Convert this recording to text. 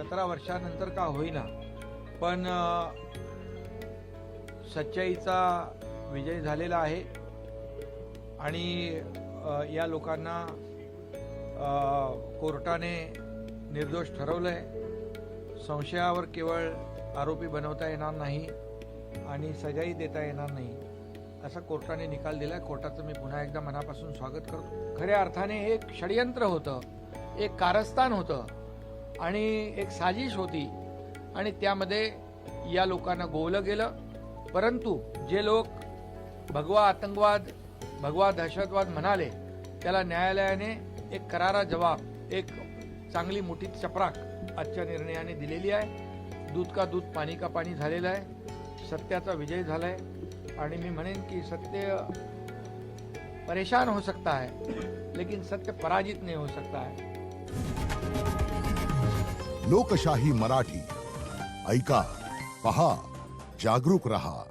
17 वर्षानंतर का होईना, पण सच्चाईचा विजय झालेला आहे आणि या लोकांना कोर्टाने निर्दोष ठरवलंय. संशयावर केवळ आरोपी बनवता येणार नाही आणि सजाही देता येणार नाही असा कोर्टाने निकाल दिलाय. कोर्टाचं मी पुन्हा एकदा मनापासून स्वागत करतो. खऱ्या अर्थाने हे एक षडयंत्र होतं, एक कारस्थान होतं आणि एक साजिश होती आणि त्यामध्ये या लोकांना गोवलं गेलं. परंतु जे लोक भगवा आतंकवाद, भगवा दहशतवाद म्हणाले, त्याला न्यायालयाने एक करारा जवाब, एक चांगली मोठी चपराक आजच्या निर्णयाने दिलेली आहे. दूध का दूध पाणी का पाणी झालेलं आहे. सत्याचा विजय झालाय आणि मी म्हणेन की सत्य परेशान हो सकता है लेकिन सत्य पराजित नहीं हो सकता है. लोकशाही मराठी ऐका, पहा, जागरूक रहा.